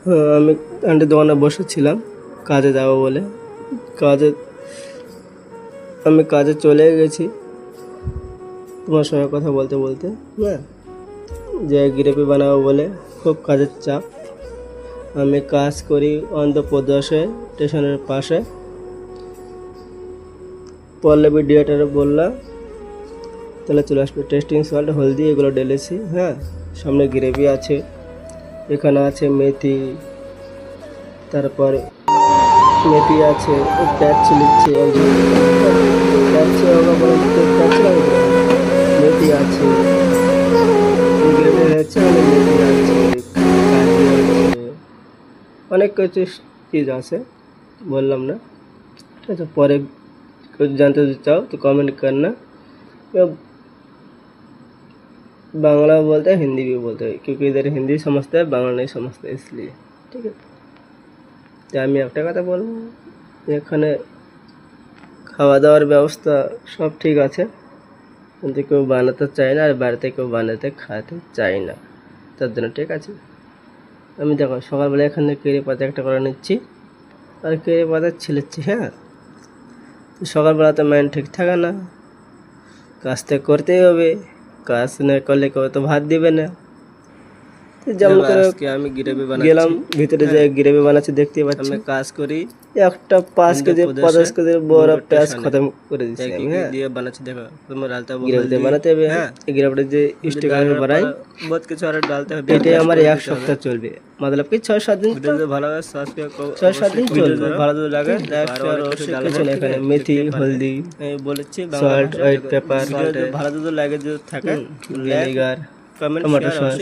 আমি আন্টির দোকানে বসেছিলাম কাজে যাবো বলে। কাজে আমি কাজে চলে গেছি তোমার সঙ্গে কথা বলতে বলতে। হ্যাঁ, যে গ্রেভি বানাবো বলে খুব কাজের চাপ। আমি কাজ করি অন্ধ্রপ্রদেশে স্টেশনের পাশে। পল্লবী ডিয়েটারে বললাম তাহলে চলে আসবে। টেস্টিং সল্ট, হলদি এগুলো ঢেলেছি। হ্যাঁ, সামনে গ্রেভি আছে, এখানে আছে মেথি, তারপর মেথি আছে, প্যাচ লিখছে, মেথি আছে, গ্রেভি আছে, মেথি আছে, কাজু আছে, অনেক কিছু চিজ আছে, বললাম না। ঠিক আছে, পরে जानते चाहो तो कमेंट करना। बांग्ला बोलते हैं, हिंदी भी बोलते हैं, क्योंकि इधर हिंदी समझते हैं, बांग्ला नहीं समझते, इसलिए। ठीक है, तो আমি একটা কথা বলবো, এখানে খাওয়া দাওয়ার ব্যবস্থা সব ঠিক আছে, কিন্তু কেউ বানাতে চায় না, আর বাড়িতে কেউ বানাতে খাতে চায় না, তার জন্য। ঠিক আছে, আমি দেখো সকালবেলা এখানে কেড়ে পাতা একটা করে নিচ্ছি আর কেড়ে পাতা ছিলেচ্ছি। হ্যাঁ, সকালবেলা তো মাইন্ড ঠিক থাকে না, কাজ তো করতেই হবে, কাজ না করলে কেউ তো ভাত দিবে না। যেমন করে আমি গ্রেভি গেলাম ভিতরে, যে গ্রেভি বানাচ্ছি দেখতে পাচ্ছি। আমি কাজ করি, একটা 5 কেজি 50 কেজির বড় পেঁয়াজ খতম করে দিচ্ছি আমি। হ্যাঁ, দিয়ে বানাচ্ছি, দেখো তোমার ডালতে হবে, গ্রেভিতে বানাতে হবে। হ্যাঁ, এই গ্রেভিটা যে স্টিক আমি বানাই, বহুত কিছু আর ডালতে হবে। এটাই আমার 1 সপ্তাহ চলবে, मतलब কি 6-7 দিন তো ভালোভাবে 6-7 দিন চলবে। ভালো যদি লাগে কিছু না, এখানে মেথি, হলদি বলেছি, সল্ট, হোয়াইট পেপার, ভালো যদি লাগে যদি থাকে, ভিনেগার, টমেটো সস,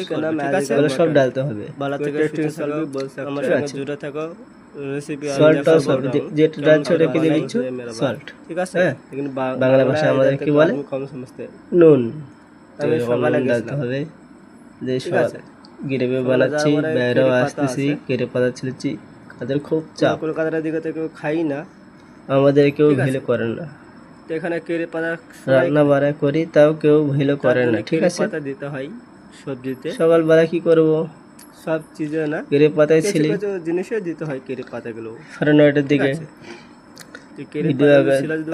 এগুলো সব ডালতে হবে। ভালো থেকে আমার সঙ্গে জুড়ে থাকো, রেসিপি সল্ট সব যেটা ডালছো রেখে দিয়ে দিচ্ছ সল্ট। ঠিক আছে, হ্যাঁ, কিন্তু বাংলা ভাষায় আমাদের কি বলে, কম সমঝতে নুন। আমি সকালে ডালতে হবে। যে সব গ্রেভি বানাচ্ছি, বাইরেও আসতেছি, কেটে পাতা ছিলেছি, কাদের খুব চাপ। কলকাতার দিকে তো কেউ খাই না, আমাদের কেউ ভেলে করে না। তো এখানে কেড়ে পাতা রান্না বাড়া করি, তাও কেউ ভেলো করে না। ঠিক আছে, পাতা দিতে হয় সবজিতে। সকালবেলা কি করব, সব চিজে না কেড়ে পাতায় ছিলে জিনিসও দিতে হয়, কেড়ে পাতাগুলো 9:30টার দিকে। ভিডিও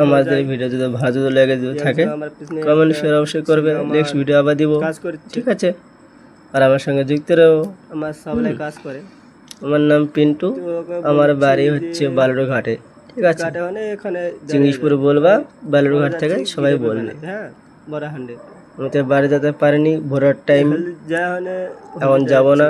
আমাদের ভিডিও যদি ভালো লেগে যদি থাকে, কমেন্ট শেয়ার অবশ্যই করবে। নেক্সট ভিডিও আবার দিব। ঠিক আছে, আর আমার সঙ্গে যুক্ত রহো। আমার সবাই কাজ করে। আমার নাম পিন্টু, আমার বাড়ি হচ্ছে বালুরঘাটে। ঠিক আছে, এখানে জিনিসপুরে বলবা, বালুরঘাট থেকে সবাই বলবে। হ্যাঁ, বড় হান্ডি। আমি তো বাড়ি যেতে পারিনি, ভোরের টাইম, এখন যাবো না।